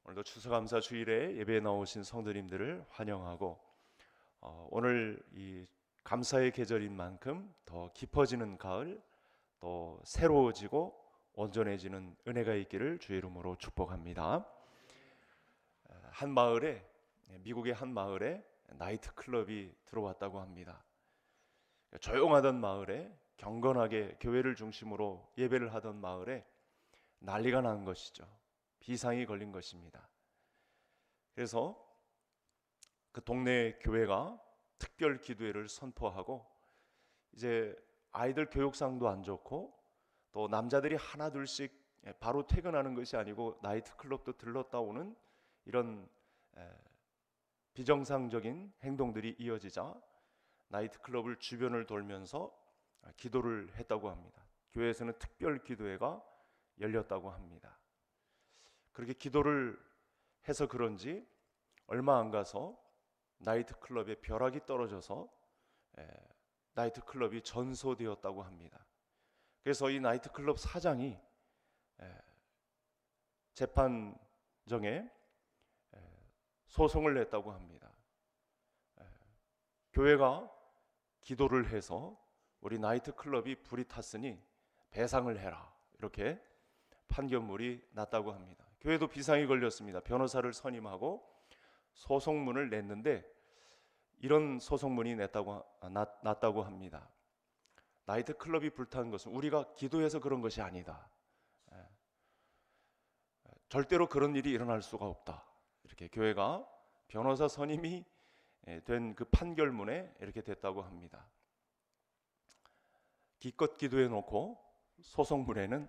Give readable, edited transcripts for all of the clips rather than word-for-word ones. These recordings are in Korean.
오늘도 추수감사 주일에 예배에 나오신 성도님들을 환영하고 오늘 이 감사의 계절인 만큼 더 깊어지는 가을, 또 새로워지고 온전해지는 은혜가 있기를 주의 이름으로 축복합니다. 한 마을에 미국의 한 마을에 나이트 클럽이 들어왔다고 합니다. 조용하던 마을에, 경건하게 교회를 중심으로 예배를 하던 마을에 난리가 난 것이죠. 비상이 걸린 것입니다. 그래서 그 동네 교회가 특별 기도회를 선포하고, 이제 아이들 교육상도 안 좋고 또 남자들이 하나 둘씩 바로 퇴근하는 것이 아니고 나이트클럽도 들렀다 오는 이런 비정상적인 행동들이 이어지자 나이트클럽을 주변을 돌면서 기도를 했다고 합니다. 교회에서는 특별 기도회가 열렸다고 합니다. 그렇게 기도를 해서 그런지 얼마 안 가서 나이트클럽의 벼락이 떨어져서 나이트클럽이 전소되었다고 합니다. 그래서 이 나이트클럽 사장이 재판정에 소송을 냈다고 합니다. 교회가 기도를 해서 우리 나이트클럽이 불이 탔으니 배상을 해라, 이렇게 판결문이 났다고 합니다. 교회도 비상이 걸렸습니다. 변호사를 선임하고 소송문을 냈는데 이런 소송문이 났다고 합니다. 나이트클럽이 불탄 것은 우리가 기도해서 그런 것이 아니다. 절대로 그런 일이 일어날 수가 없다. 이렇게 교회가 변호사 선임이 된 그 판결문에 이렇게 됐다고 합니다. 기껏 기도해 놓고 소송문에는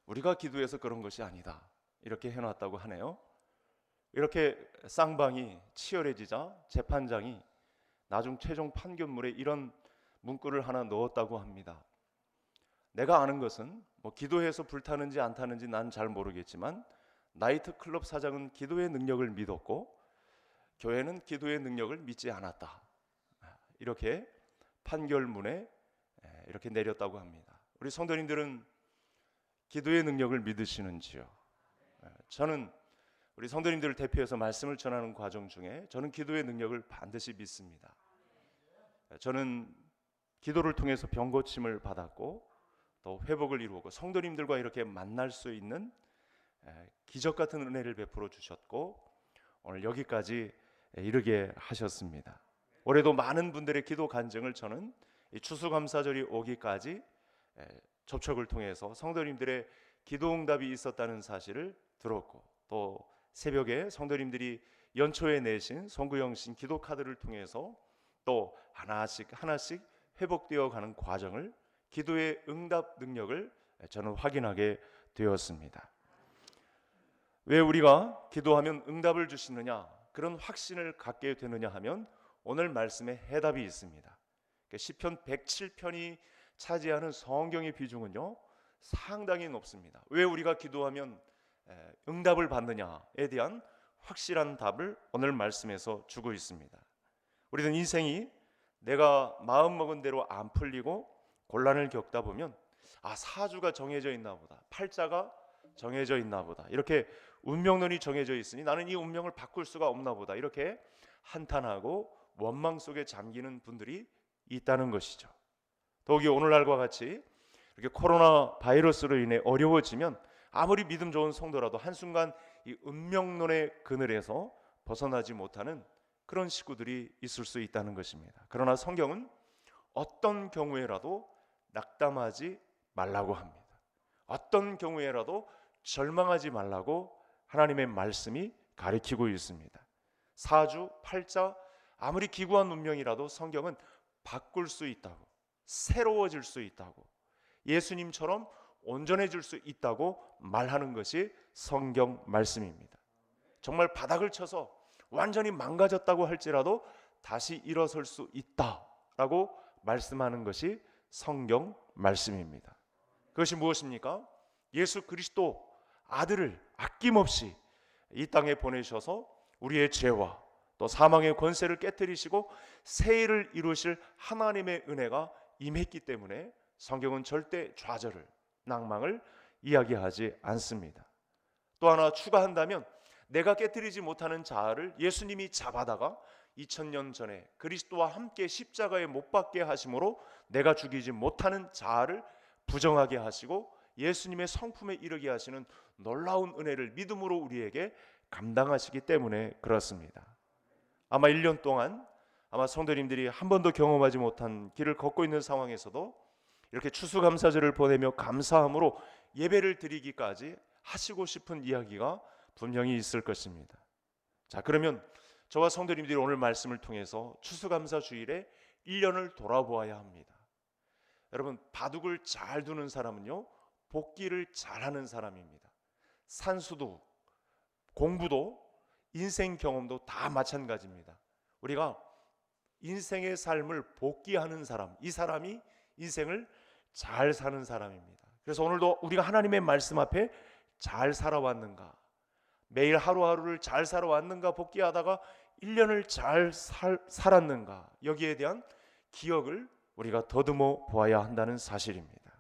우리가 기도해서 그런 것이 아니다, 이렇게 해놨다고 하네요. 이렇게 쌍방이 치열해지자 재판장이 나중 최종 판결문에 이런 문구를 하나 넣었다고 합니다. 내가 아는 것은 기도해서 불타는지 안 타는지 난 잘 모르겠지만 나이트클럽 사장은 기도의 능력을 믿었고 교회는 기도의 능력을 믿지 않았다. 이렇게 판결문에 이렇게 내렸다고 합니다. 우리 성도님들은 기도의 능력을 믿으시는지요? 저는 우리 성도님들을 대표해서 말씀을 전하는 과정 중에 저는 기도의 능력을 반드시 믿습니다. 저는 기도를 통해서 병 고침을 받았고 또 회복을 이루고 성도님들과 이렇게 만날 수 있는 기적 같은 은혜를 베풀어 주셨고 오늘 여기까지 이르게 하셨습니다. 올해도 많은 분들의 기도 간증을 저는 이 추수감사절이 오기까지 접촉을 통해서 성도님들의 기도 응답이 있었다는 사실을 들었고, 또 새벽에 성도님들이 연초에 내신 송구영신 기도 카드를 통해서 또 하나씩 회복되어 가는 과정을, 기도의 응답 능력을 저는 확인하게 되었습니다. 왜 우리가 기도하면 응답을 주시느냐, 그런 확신을 갖게 되느냐 하면 오늘 말씀에 해답이 있습니다. 시편 107편이 차지하는 성경의 비중은요 상당히 높습니다. 왜 우리가 기도하면 응답을 받느냐에 대한 확실한 답을 오늘 말씀에서 주고 있습니다. 우리는 인생이 내가 마음먹은 대로 안 풀리고 곤란을 겪다 보면 사주가 정해져 있나 보다, 팔자가 정해져 있나 보다, 이렇게 운명론이 정해져 있으니 나는 이 운명을 바꿀 수가 없나 보다, 이렇게 한탄하고 원망 속에 잠기는 분들이 있다는 것이죠. 더욱이 오늘날과 같이 이렇게 코로나 바이러스로 인해 어려워지면 아무리 믿음 좋은 성도라도 한순간 이 운명론의 그늘에서 벗어나지 못하는 그런 식구들이 있을 수 있다는 것입니다. 그러나 성경은 어떤 경우에라도 낙담하지 말라고 합니다. 어떤 경우에라도 절망하지 말라고 하나님의 말씀이 가르치고 있습니다. 사주, 팔자, 아무리 기구한 운명이라도 성경은 바꿀 수 있다고, 새로워질 수 있다고, 예수님처럼 온전해질 수 있다고 말하는 것이 성경 말씀입니다. 정말 바닥을 쳐서 완전히 망가졌다고 할지라도 다시 일어설 수 있다라고 말씀하는 것이 성경 말씀입니다. 그것이 무엇입니까? 예수 그리스도 아들을 아낌없이 이 땅에 보내셔서 우리의 죄와 또 사망의 권세를 깨뜨리시고 새해를 이루실 하나님의 은혜가 임했기 때문에 성경은 절대 좌절을, 낭망을 이야기하지 않습니다. 또 하나 추가한다면 내가 깨뜨리지 못하는 자아를 예수님이 잡아다가 2000년 전에 그리스도와 함께 십자가에 못 박게 하심으로 내가 죽이지 못하는 자아를 부정하게 하시고 예수님의 성품에 이르게 하시는 놀라운 은혜를 믿음으로 우리에게 감당하시기 때문에 그렇습니다. 아마 1년 동안 아마 성도님들이 한 번도 경험하지 못한 길을 걷고 있는 상황에서도 이렇게 추수감사절을 보내며 감사함으로 예배를 드리기까지 하시고 싶은 이야기가 분명히 있을 것입니다. 자, 그러면 저와 성도님들이 오늘 말씀을 통해서 추수감사 주일에 1년을 돌아보아야 합니다. 여러분, 바둑을 잘 두는 사람은요, 복기를 잘하는 사람입니다. 산수도, 공부도, 인생 경험도 다 마찬가지입니다. 우리가 인생의 삶을 복기하는 사람, 이 사람이 인생을 잘 사는 사람입니다. 그래서 오늘도 우리가 하나님의 말씀 앞에 잘 살아왔는가, 매일 하루하루를 잘 살아왔는가 복기하다가 1년을 잘 살았는가, 여기에 대한 기억을 우리가 더듬어 보아야 한다는 사실입니다.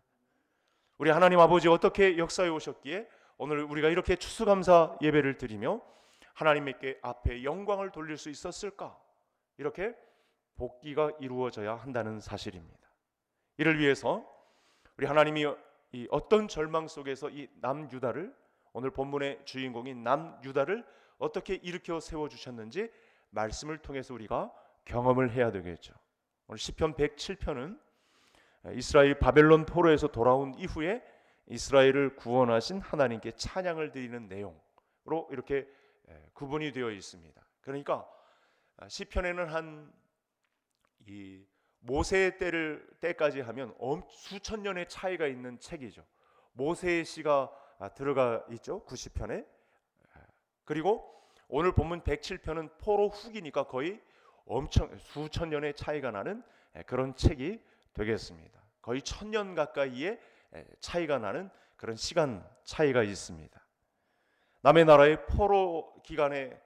우리 하나님 아버지 어떻게 역사해 오셨기에 오늘 우리가 이렇게 추수감사 예배를 드리며 하나님께 앞에 영광을 돌릴 수 있었을까? 이렇게 복기가 이루어져야 한다는 사실입니다. 이를 위해서 우리 하나님이 이 어떤 절망 속에서 이 남유다를, 오늘 본문의 주인공인 남유다를 어떻게 일으켜 세워주셨는지 말씀을 통해서 우리가 경험을 해야 되겠죠. 오늘 시편 107편은 이스라엘 바벨론 포로에서 돌아온 이후에 이스라엘을 구원하신 하나님께 찬양을 드리는 내용으로 이렇게 구분이 되어 있습니다. 그러니까 시편에는 한 이 모세의 때까지 하면 수천 년의 차이가 있는 책이죠. 모세의 시가 들어가 있죠, 90편에. 그리고 오늘 본문 107편은 포로 후기니까 거의 엄청 수천 년의 차이가 나는 그런 책이 되겠습니다. 거의 1000년 가까이의 차이가 나는 그런 시간 차이가 있습니다. 남의 나라의 포로 기간에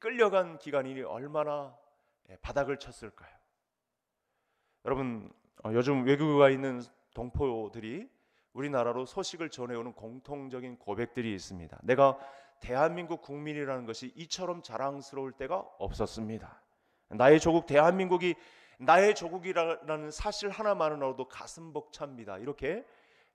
끌려간 기간이 얼마나 바닥을 쳤을까요? 여러분, 요즘 외국에 있는 동포들이 우리나라로 소식을 전해오는 공통적인 고백들이 있습니다. 내가 대한민국 국민이라는 것이 이처럼 자랑스러울 때가 없었습니다. 나의 조국 대한민국이 나의 조국이라는 사실 하나만으로도 가슴 벅찹니다. 이렇게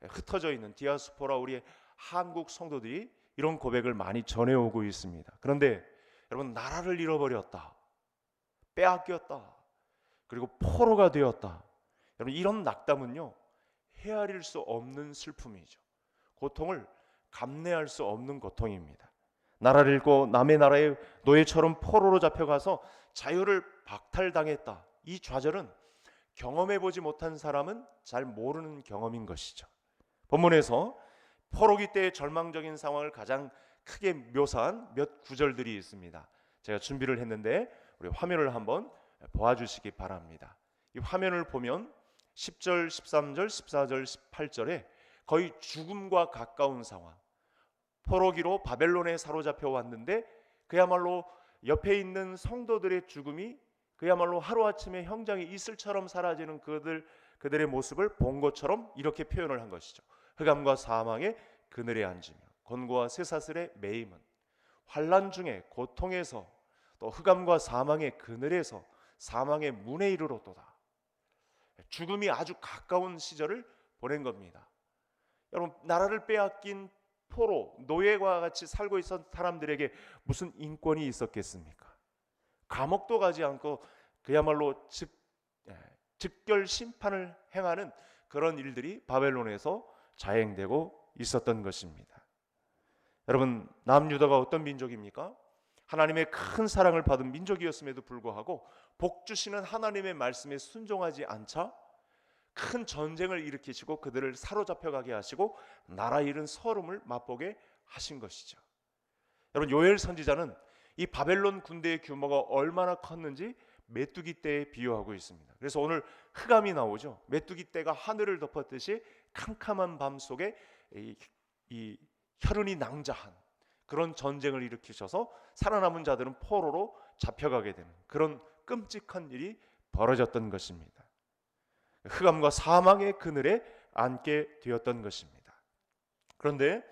흩어져 있는 디아스포라 우리 한국 성도들이 이런 고백을 많이 전해오고 있습니다. 그런데 여러분, 나라를 잃어버렸다, 빼앗겼다, 그리고 포로가 되었다, 여러분, 이런 낙담은요 헤아릴 수 없는 슬픔이죠. 고통을 감내할 수 없는 고통입니다. 나라를 잃고 남의 나라의 노예처럼 포로로 잡혀가서 자유를 박탈당했다, 이 좌절은 경험해보지 못한 사람은 잘 모르는 경험인 것이죠. 본문에서 포로기 때의 절망적인 상황을 가장 크게 묘사한 몇 구절들이 있습니다. 제가 준비를 했는데 우리 화면을 한번 보아주시기 바랍니다. 이 화면을 보면 10절, 13절, 14절, 18절에 거의 죽음과 가까운 상황, 포로기로 바벨론에 사로잡혀 왔는데 그야말로 옆에 있는 성도들의 죽음이 그야말로 하루아침에 형장이 이슬처럼 사라지는 그들의 모습을 본 것처럼 이렇게 표현을 한 것이죠. 흑암과 사망의 그늘에 앉으며 곤고와 쇠사슬의 매임은 환난 중에 고통에서 또 흑암과 사망의 그늘에서 사망의 문에 이르렀도다. 죽음이 아주 가까운 시절을 보낸 겁니다. 여러분, 나라를 빼앗긴 포로, 노예와 같이 살고 있었던 사람들에게 무슨 인권이 있었겠습니까? 감옥도 가지 않고 그야말로 즉결 심판을 행하는 그런 일들이 바벨론에서 자행되고 있었던 것입니다. 여러분, 남유다가 어떤 민족입니까? 하나님의 큰 사랑을 받은 민족이었음에도 불구하고 복 주시는 하나님의 말씀에 순종하지 않자 큰 전쟁을 일으키시고 그들을 사로잡혀 가게 하시고 나라 잃은 서름을 맛보게 하신 것이죠. 여러분, 요엘 선지자는 이 바벨론 군대의 규모가 얼마나 컸는지 메뚜기 떼에 비유하고 있습니다. 그래서 오늘 흑암이 나오죠. 메뚜기 떼가 하늘을 덮었듯이 캄캄한 밤 속에 이 혈흔이 낭자한 그런 전쟁을 일으키셔서 살아남은 자들은 포로로 잡혀가게 되는 그런 끔찍한 일이 벌어졌던 것입니다. 흑암과 사망의 그늘에 앉게 되었던 것입니다. 그런데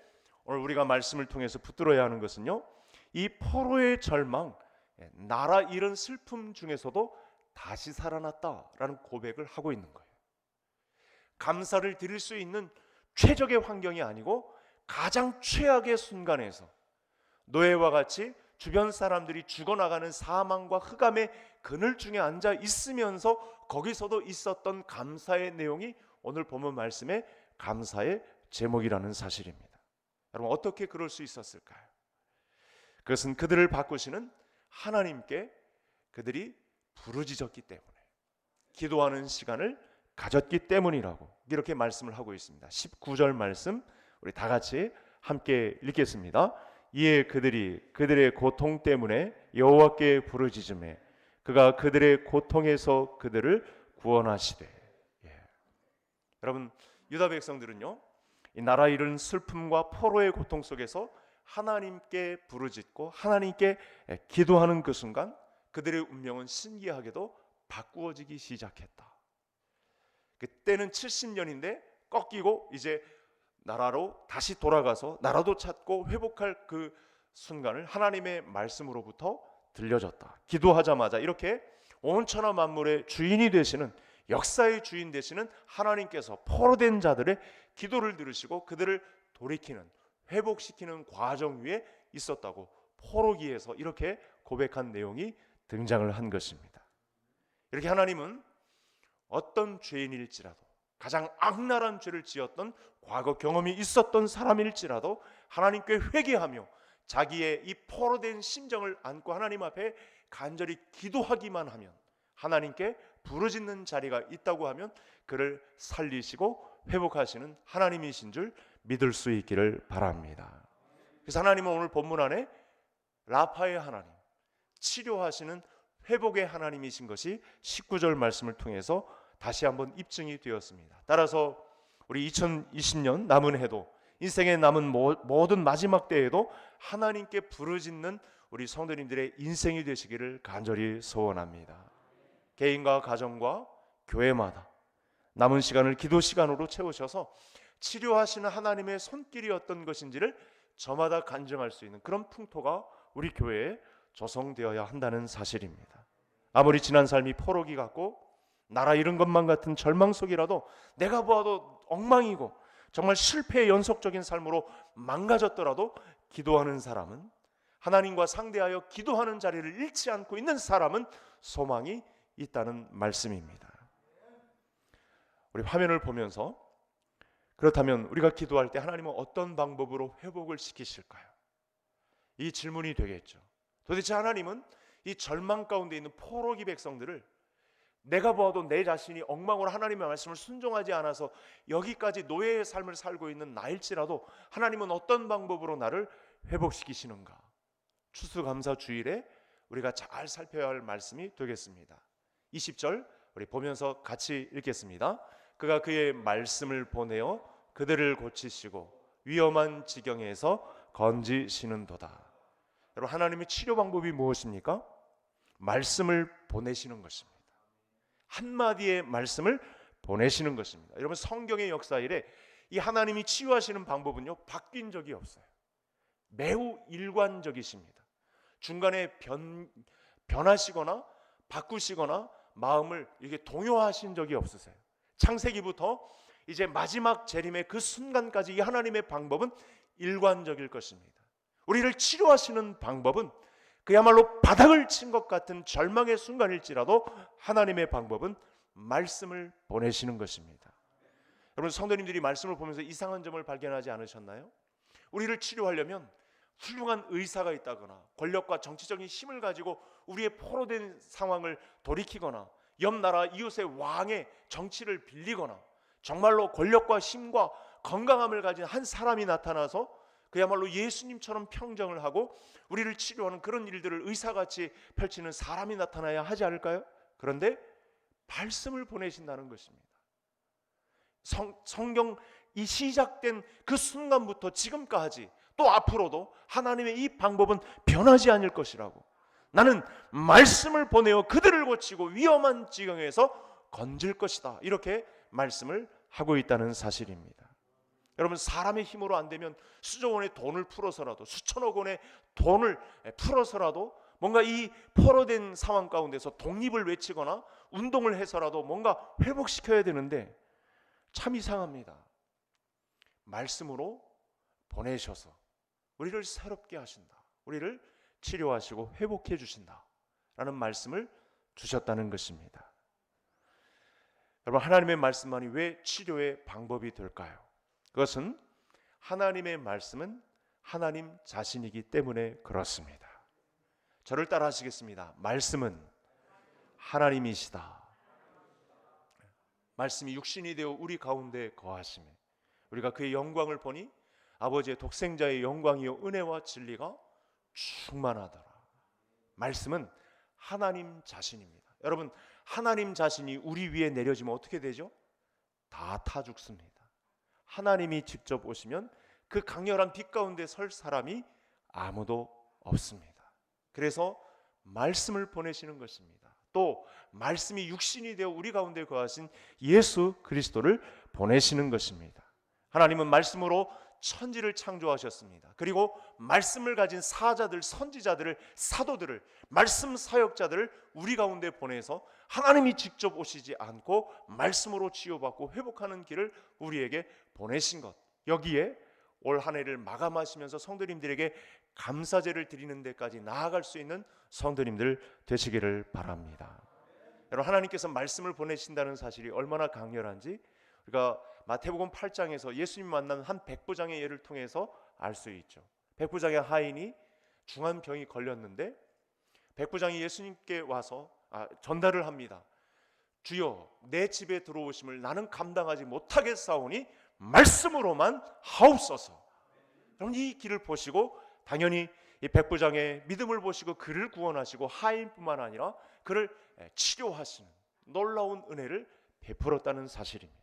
오늘 우리가 말씀을 통해서 붙들어야 하는 것은요, 이 포로의 절망, 나라 잃은 슬픔 중에서도 다시 살아났다라는 고백을 하고 있는 거예요. 감사를 드릴 수 있는 최적의 환경이 아니고 가장 최악의 순간에서 노예와 같이 주변 사람들이 죽어나가는 사망과 흑암의 그늘 중에 앉아 있으면서 거기서도 있었던 감사의 내용이 오늘 본문 말씀의 감사의 제목이라는 사실입니다. 여러분, 어떻게 그럴 수 있었을까요? 그것은 그들을 바꾸시는 하나님께 그들이 부르짖었기 때문에, 기도하는 시간을 가졌기 때문이라고 이렇게 말씀을 하고 있습니다. 19절 말씀 우리 다 같이 함께 읽겠습니다. 이에 그들이 그들의 고통 때문에 여호와께 부르짖으매 그가 그들의 고통에서 그들을 구원하시되. 여러분, 유다 백성들은요, 이 나라 잃은 슬픔과 포로의 고통 속에서 하나님께 부르짖고 하나님께 기도하는 그 순간 그들의 운명은 신기하게도 바꾸어지기 시작했다. 그때는 70년인데 꺾이고 이제 나라로 다시 돌아가서 나라도 찾고 회복할 그 순간을 하나님의 말씀으로부터 들려졌다. 기도하자마자 이렇게 온 천하 만물의 주인이 되시는, 역사의 주인 되시는 하나님께서 포로된 자들의 기도를 들으시고 그들을 돌이키는, 회복시키는 과정 위에 있었다고 포로기에서 이렇게 고백한 내용이 등장을 한 것입니다. 이렇게 하나님은 어떤 죄인일지라도, 가장 악랄한 죄를 지었던 과거 경험이 있었던 사람일지라도 하나님께 회개하며 자기의 이 포로된 심정을 안고 하나님 앞에 간절히 기도하기만 하면, 하나님께 부르짖는 자리가 있다고 하면 그를 살리시고 회복하시는 하나님이신 줄 믿을 수 있기를 바랍니다. 그래서 하나님은 오늘 본문 안에 라파의 하나님, 치료하시는 회복의 하나님이신 것이 19절 말씀을 통해서 다시 한번 입증이 되었습니다. 따라서 우리 2020년 남은 해도, 인생의 남은 모든 마지막 때에도 하나님께 부르짖는 우리 성도님들의 인생이 되시기를 간절히 소원합니다. 개인과 가정과 교회마다 남은 시간을 기도 시간으로 채우셔서 치료하시는 하나님의 손길이 어떤 것인지를 저마다 간증할 수 있는 그런 풍토가 우리 교회에 조성되어야 한다는 사실입니다. 아무리 지난 삶이 포로기 같고 나라 잃은 것만 같은 절망 속이라도, 내가 보아도 엉망이고 정말 실패의 연속적인 삶으로 망가졌더라도 기도하는 사람은, 하나님과 상대하여 기도하는 자리를 잃지 않고 있는 사람은 소망이 있다는 말씀입니다. 우리 화면을 보면서, 그렇다면 우리가 기도할 때 하나님은 어떤 방법으로 회복을 시키실까요? 이 질문이 되겠죠. 도대체 하나님은 이 절망 가운데 있는 포로기 백성들을, 내가 보아도 내 자신이 엉망으로 하나님의 말씀을 순종하지 않아서 여기까지 노예의 삶을 살고 있는 나일지라도 하나님은 어떤 방법으로 나를 회복시키시는가? 추수감사 주일에 우리가 잘 살펴야 할 말씀이 되겠습니다. 20절 우리 보면서 같이 읽겠습니다. 그가 그의 말씀을 보내어 그들을 고치시고 위험한 지경에서 건지시는도다. 여러분, 하나님의 치료 방법이 무엇입니까? 말씀을 보내시는 것입니다. 한마디의 말씀을 보내시는 것입니다. 여러분, 성경의 역사 이래 이 하나님이 치유하시는 방법은요, 바뀐 적이 없어요. 매우 일관적이십니다. 중간에 변하시거나 바꾸시거나 마음을 이렇게 동요하신 적이 없으세요. 창세기부터 이제 마지막 재림의 그 순간까지 이 하나님의 방법은 일관적일 것입니다. 우리를 치료하시는 방법은 그야말로 바닥을 친 것 같은 절망의 순간일지라도 하나님의 방법은 말씀을 보내시는 것입니다. 여러분, 성도님들이 말씀을 보면서 이상한 점을 발견하지 않으셨나요? 우리를 치료하려면 훌륭한 의사가 있다거나 권력과 정치적인 힘을 가지고 우리의 포로된 상황을 돌이키거나 옆 나라 이웃의 왕의 정치를 빌리거나 정말로 권력과 힘과 건강함을 가진 한 사람이 나타나서 그야말로 예수님처럼 평정을 하고 우리를 치료하는 그런 일들을 의사같이 펼치는 사람이 나타나야 하지 않을까요? 그런데 말씀을 보내신다는 것입니다. 성경 이 시작된 그 순간부터 지금까지 또 앞으로도 하나님의 이 방법은 변하지 않을 것이라고, 나는 말씀을 보내어 그들을 고치고 위험한 지경에서 건질 것이다, 이렇게 말씀을 하고 있다는 사실입니다. 여러분, 사람의 힘으로 안 되면 수조 원의 돈을 풀어서라도, 수천억 원의 돈을 풀어서라도 뭔가 이 포로된 상황 가운데서 독립을 외치거나 운동을 해서라도 뭔가 회복시켜야 되는데 참 이상합니다. 말씀으로 보내셔서 우리를 새롭게 하신다, 우리를 치료하시고 회복해 주신다 라는 말씀을 주셨다는 것입니다. 여러분, 하나님의 말씀만이 왜 치료의 방법이 될까요? 그것은 하나님의 말씀은 하나님 자신이기 때문에 그렇습니다. 저를 따라 하시겠습니다. 말씀은 하나님이시다. 말씀이 육신이 되어 우리 가운데 거하시매 우리가 그의 영광을 보니 아버지의 독생자의 영광이요 은혜와 진리가 충만하더라. 말씀은 하나님 자신입니다. 여러분, 하나님 자신이 우리 위에 내려지면 어떻게 되죠? 다 타 죽습니다. 하나님이 직접 오시면 그 강렬한 빛 가운데 설 사람이 아무도 없습니다. 그래서 말씀을 보내시는 것입니다. 또 말씀이 육신이 되어 우리 가운데 거하신 예수 그리스도를 보내시는 것입니다. 하나님은 말씀으로 천지를 창조하셨습니다. 그리고 말씀을 가진 사자들, 선지자들을, 사도들을, 말씀 사역자들을 우리 가운데 보내서 하나님이 직접 오시지 않고 말씀으로 치유받고 회복하는 길을 우리에게 보내신 것, 여기에 올 한 해를 마감하시면서 성도님들에게 감사제를 드리는 데까지 나아갈 수 있는 성도님들 되시기를 바랍니다. 여러분, 하나님께서 말씀을 보내신다는 사실이 얼마나 강렬한지 우리가 마태복음 8장에서 예수님 만난 한 백부장의 예를 통해서 알 수 있죠. 백부장의 하인이 중한 병이 걸렸는데 백부장이 예수님께 와서 전달을 합니다. 주여, 내 집에 들어오심을 나는 감당하지 못하겠사오니 말씀으로만 하옵소서. 그럼 이 길을 보시고 당연히 이 백부장의 믿음을 보시고 그를 구원하시고 하인뿐만 아니라 그를 치료하시는 놀라운 은혜를 베풀었다는 사실입니다.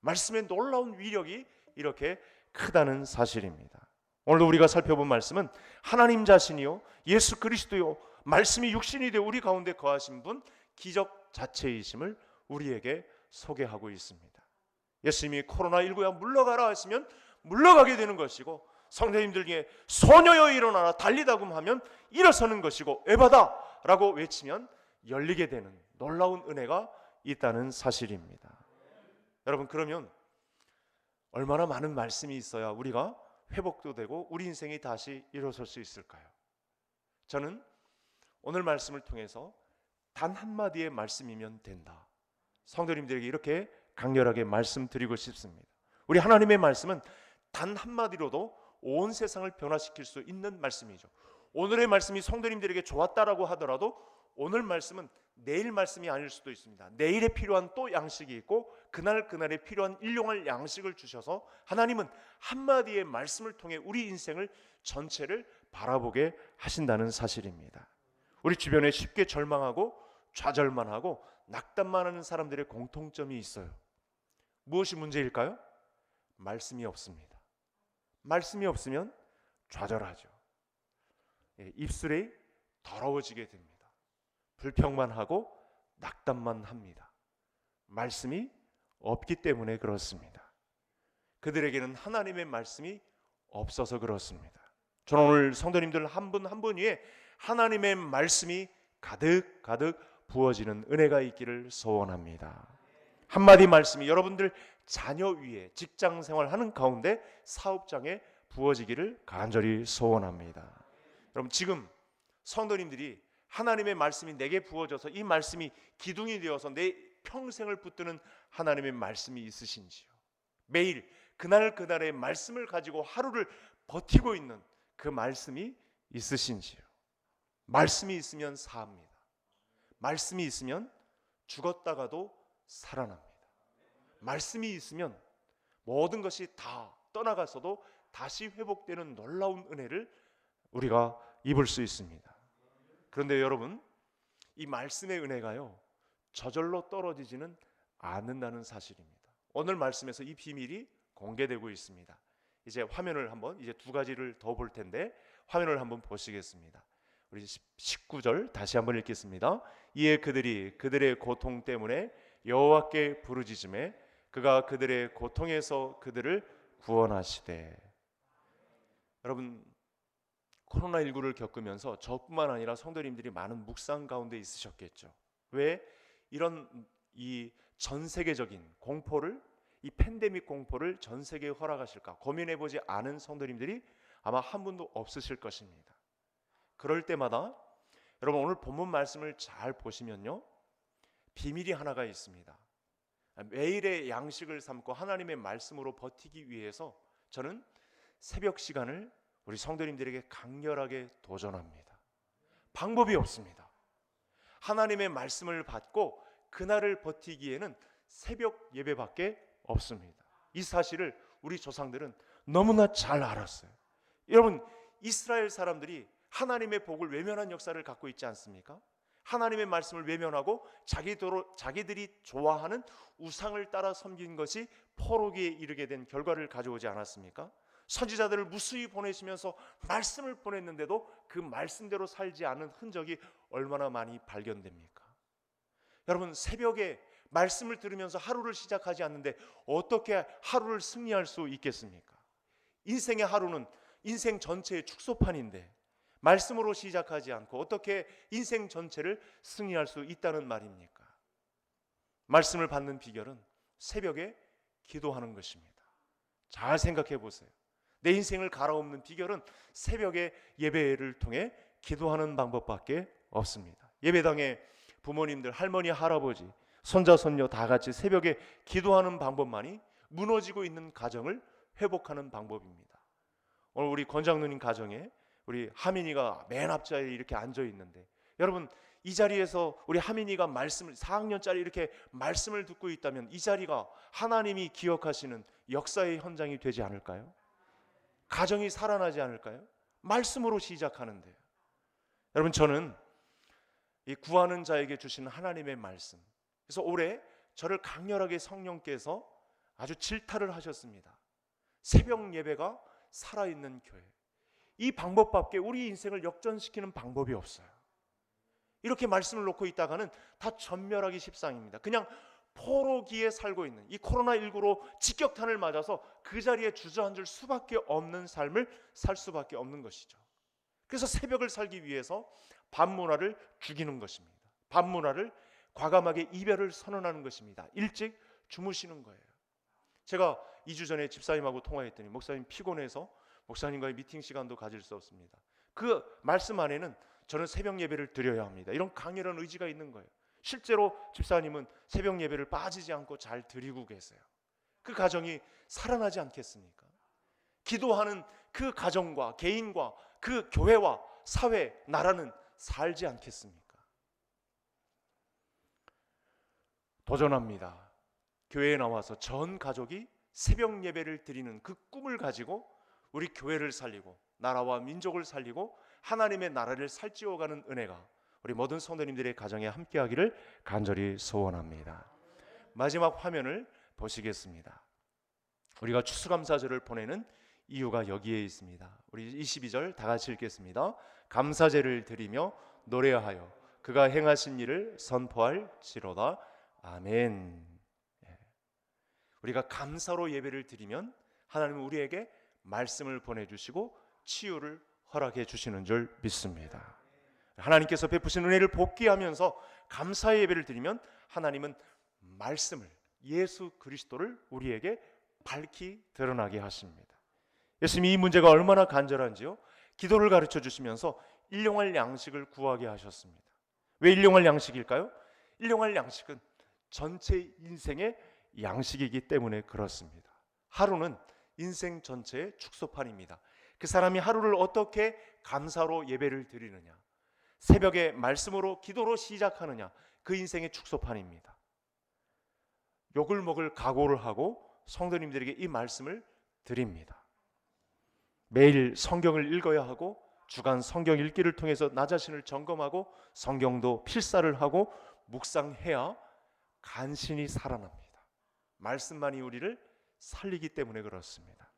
말씀의 놀라운 위력이 이렇게 크다는 사실입니다. 오늘도 우리가 살펴본 말씀은 하나님 자신이요 예수 그리스도요 말씀이 육신이 되어 우리 가운데 거하신 분, 기적 자체이심을 우리에게 소개하고 있습니다. 예수님이 코로나19야 물러가라 하시면 물러가게 되는 것이고, 성도님들에게 소녀여 일어나라 달리다금 하면 일어서는 것이고, 에바다 라고 외치면 열리게 되는 놀라운 은혜가 있다는 사실입니다. 여러분, 그러면 얼마나 많은 말씀이 있어야 우리가 회복도 되고 우리 인생이 다시 일어설 수 있을까요? 저는 오늘 말씀을 통해서 단 한마디의 말씀이면 된다, 성도님들에게 이렇게 강렬하게 말씀드리고 싶습니다. 우리 하나님의 말씀은 단 한마디로도 온 세상을 변화시킬 수 있는 말씀이죠. 오늘의 말씀이 성도님들에게 좋았다라고 하더라도 오늘 말씀은 내일 말씀이 아닐 수도 있습니다. 내일에 필요한 또 양식이 있고 그날에 필요한 일용할 양식을 주셔서 하나님은 한마디의 말씀을 통해 우리 인생을 전체를 바라보게 하신다는 사실입니다. 우리 주변에 쉽게 절망하고 좌절만 하고 낙담만 하는 사람들의 공통점이 있어요. 무엇이 문제일까요? 말씀이 없습니다. 말씀이 없으면 좌절하죠. 입술이 더러워지게 됩니다. 불평만 하고 낙담만 합니다. 말씀이 없기 때문에 그렇습니다. 그들에게는 하나님의 말씀이 없어서 그렇습니다. 저는 오늘 성도님들 한 분 한 분 위에 하나님의 말씀이 가득 부어지는 은혜가 있기를 소원합니다. 한마디 말씀이 여러분들 자녀 위에 직장 생활하는 가운데 사업장에 부어지기를 간절히 소원합니다. 여러분, 지금 성도님들이 하나님의 말씀이 내게 부어져서 이 말씀이 기둥이 되어서 내 평생을 붙드는 하나님의 말씀이 있으신지요? 매일 그날의 말씀을 가지고 하루를 버티고 있는 그 말씀이 있으신지요? 말씀이 있으면 사합니다. 말씀이 있으면 죽었다가도 살아납니다. 말씀이 있으면 모든 것이 다 떠나가서도 다시 회복되는 놀라운 은혜를 우리가 입을 수 있습니다. 그런데 여러분, 이 말씀의 은혜가요 저절로 떨어지지는 않는다는 사실입니다. 오늘 말씀에서 이 비밀이 공개되고 있습니다. 이제 화면을 한번 이제 두 가지를 더 볼 텐데 화면을 한번 보시겠습니다. 우리 19절 다시 한번 읽겠습니다. 이에 그들이 그들의 고통 때문에 여호와께 부르짖음에 그가 그들의 고통에서 그들을 구원하시되. 여러분, 코로나19를 겪으면서 저뿐만 아니라 성도님들이 많은 묵상 가운데 있으셨겠죠. 왜 이런 이 전 세계적인 공포를, 이 팬데믹 공포를 전 세계에 허락하실까 고민해 보지 않은 성도님들이 아마 한 분도 없으실 것입니다. 그럴 때마다 여러분, 오늘 본문 말씀을 잘 보시면요, 비밀이 하나가 있습니다. 매일의 양식을 삼고 하나님의 말씀으로 버티기 위해서 저는 새벽 시간을 우리 성도님들에게 강렬하게 도전합니다. 방법이 없습니다. 하나님의 말씀을 받고 그날을 버티기에는 새벽 예배밖에 없습니다. 이 사실을 우리 조상들은 너무나 잘 알았어요. 여러분, 이스라엘 사람들이 하나님의 복을 외면한 역사를 갖고 있지 않습니까? 하나님의 말씀을 외면하고 자기들이 좋아하는 우상을 따라 섬긴 것이 포로기에 이르게 된 결과를 가져오지 않았습니까? 선지자들을 무수히 보내시면서 말씀을 보냈는데도 그 말씀대로 살지 않은 흔적이 얼마나 많이 발견됩니까? 여러분, 새벽에 말씀을 들으면서 하루를 시작하지 않는데 어떻게 하루를 승리할 수 있겠습니까? 인생의 하루는 인생 전체의 축소판인데 말씀으로 시작하지 않고 어떻게 인생 전체를 승리할 수 있다는 말입니까? 말씀을 받는 비결은 새벽에 기도하는 것입니다. 잘 생각해 보세요. 내 인생을 갈아엎는 비결은 새벽에 예배를 통해 기도하는 방법밖에 없습니다. 예배당에 부모님들, 할머니, 할아버지, 손자, 손녀 다 같이 새벽에 기도하는 방법만이 무너지고 있는 가정을 회복하는 방법입니다. 오늘 우리 권장누님 가정에 우리 하민이가 맨 앞자리에 이렇게 앉아 있는데, 여러분, 이 자리에서 우리 하민이가 말씀을 4학년짜리 이렇게 말씀을 듣고 있다면 이 자리가 하나님이 기억하시는 역사의 현장이 되지 않을까요? 가정이 살아나지 않을까요? 말씀으로 시작하는데요. 여러분, 저는 이 구하는 자에게 주시는 하나님의 말씀, 그래서 올해 저를 강렬하게 성령께서 아주 질타를 하셨습니다. 새벽 예배가 살아있는 교회, 이 방법밖에 우리 인생을 역전시키는 방법이 없어요. 이렇게 말씀을 놓고 있다가는 다 전멸하기 십상입니다. 그냥 포로기에 살고 있는, 이 코로나19로 직격탄을 맞아서 그 자리에 주저앉을 수밖에 없는 삶을 살 수밖에 없는 것이죠. 그래서 새벽을 살기 위해서 밤문화를 죽이는 것입니다. 밤문화를 과감하게 이별을 선언하는 것입니다. 일찍 주무시는 거예요. 제가 2주 전에 집사님하고 통화했더니 목사님 피곤해서 목사님과의 미팅 시간도 가질 수 없습니다. 그 말씀 안에는 저는 새벽 예배를 드려야 합니다, 이런 강렬한 의지가 있는 거예요. 실제로 집사님은 새벽 예배를 빠지지 않고 잘 드리고 계세요. 그 가정이 살아나지 않겠습니까? 기도하는 그 가정과 개인과 그 교회와 사회, 나라는 살지 않겠습니까? 도전합니다. 교회에 나와서 전 가족이 새벽 예배를 드리는 그 꿈을 가지고 우리 교회를 살리고 나라와 민족을 살리고 하나님의 나라를 살찌워가는 은혜가 우리 모든 성도님들의 가정에 함께하기를 간절히 소원합니다. 마지막 화면을 보시겠습니다. 우리가 추수감사절을 보내는 이유가 여기에 있습니다. 우리 22절 다 같이 읽겠습니다. 감사제를 드리며 노래하여 그가 행하신 일을 선포할지로다. 아멘. 우리가 감사로 예배를 드리면 하나님은 우리에게 말씀을 보내주시고 치유를 허락해 주시는 줄 믿습니다. 하나님께서 베푸신 은혜를 복귀하면서 감사의 예배를 드리면 하나님은 말씀을, 예수 그리스도를 우리에게 밝히 드러나게 하십니다. 예수님이 이 문제가 얼마나 간절한지요, 기도를 가르쳐 주시면서 일용할 양식을 구하게 하셨습니다. 왜 일용할 양식일까요? 일용할 양식은 전체 인생의 양식이기 때문에 그렇습니다. 하루는 인생 전체의 축소판입니다. 그 사람이 하루를 어떻게 감사로 예배를 드리느냐, 새벽에 말씀으로 기도로 시작하느냐, 그 인생의 축소판입니다. 욕을 먹을 각오를 하고 성도님들에게 이 말씀을 드립니다. 매일 성경을 읽어야 하고 주간 성경 읽기를 통해서 나 자신을 점검하고 성경도 필사를 하고 묵상해야 간신히 살아납니다. 말씀만이 우리를 살리기 때문에 그렇습니다.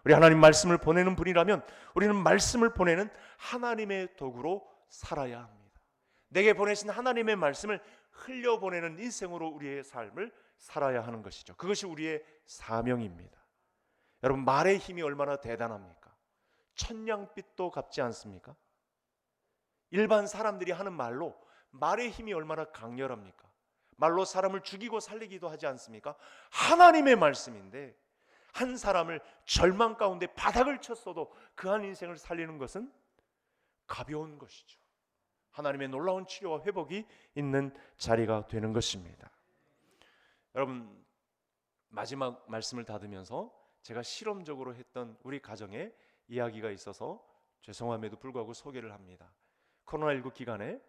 우리 하나님 말씀을 보내는 분이라면 우리는 말씀을 보내는 하나님의 도구로 살아야 합니다. 내게 보내신 하나님의 말씀을 흘려보내는 인생으로 우리의 삶을 살아야 하는 것이죠. 그것이 우리의 사명입니다. 여러분, 말의 힘이 얼마나 대단합니까? 천냥빚도 갚지 않습니까? 일반 사람들이 하는 말로 말의 힘이 얼마나 강렬합니까? 말로 사람을 죽이고 살리기도 하지 않습니까? 하나님의 말씀인데 한 사람을 절망 가운데 바닥을 쳤어도 그 한 인생을 살리는 것은 가벼운 것이죠. 하나님의 놀라운 치료와 회복이 있는 자리가 되는 것입니다. 여러분, 마지막 말씀을 닫으면서 제가 실험적으로 했던 우리 가정의 이야기가 있어서 죄송함에도 불구하고 소개를 합니다. 코로나19 기간에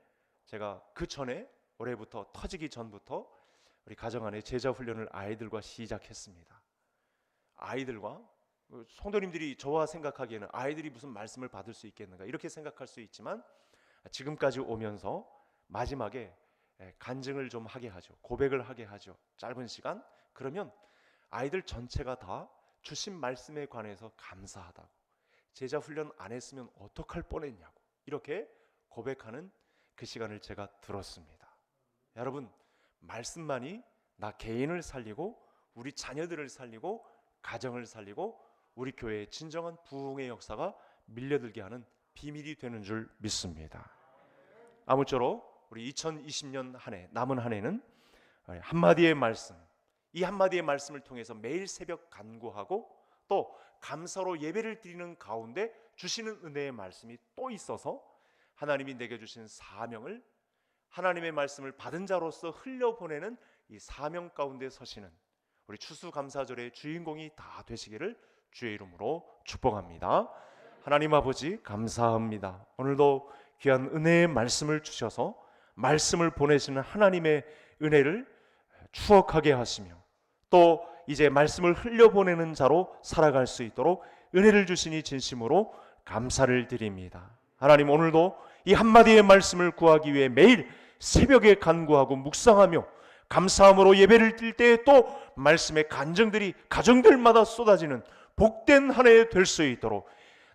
제가 그 전에 올해부터 터지기 전부터 우리 가정 안에 제자 훈련을 아이들과 시작했습니다. 아이들과 성도님들이 저와 생각하기에는 아이들이 무슨 말씀을 받을 수 있겠는가 이렇게 생각할 수 있지만 지금까지 오면서 마지막에 간증을 좀 하게 하죠. 고백을 하게 하죠. 짧은 시간. 그러면 아이들 전체가 다 주신 말씀에 관해서 감사하다고, 제자 훈련 안 했으면 어떡할 뻔했냐고 이렇게 고백하는 그 시간을 제가 들었습니다. 여러분, 말씀만이 나 개인을 살리고 우리 자녀들을 살리고 가정을 살리고 우리 교회의 진정한 부흥의 역사가 밀려들게 하는 비밀이 되는 줄 믿습니다. 아무쪼록 우리 2020년 한 해, 남은 한 해는 한마디의 말씀, 이 한마디의 말씀을 통해서 매일 새벽 간구하고 또 감사로 예배를 드리는 가운데 주시는 은혜의 말씀이 또 있어서 하나님이 내게 주신 사명을, 하나님의 말씀을 받은 자로서 흘려보내는 이 사명 가운데 서시는 우리 추수감사절의 주인공이 다 되시기를 주의 이름으로 축복합니다. 하나님 아버지, 감사합니다. 오늘도 귀한 은혜의 말씀을 주셔서 말씀을 보내시는 하나님의 은혜를 추억하게 하시며 또 이제 말씀을 흘려보내는 자로 살아갈 수 있도록 은혜를 주시니 진심으로 감사를 드립니다. 하나님, 오늘도 이 한마디의 말씀을 구하기 위해 매일 새벽에 간구하고 묵상하며 감사함으로 예배를 드릴 때에 또 말씀의 간증들이 가정들마다 쏟아지는 복된 한 해 될 수 있도록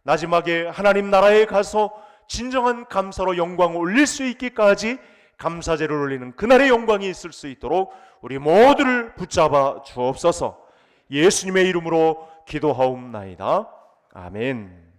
마지막에 하나님 나라에 가서 진정한 감사로 영광을 올릴 수 있기까지 감사제를 올리는 그날의 영광이 있을 수 있도록 우리 모두를 붙잡아 주옵소서. 예수님의 이름으로 기도하옵나이다. 아멘.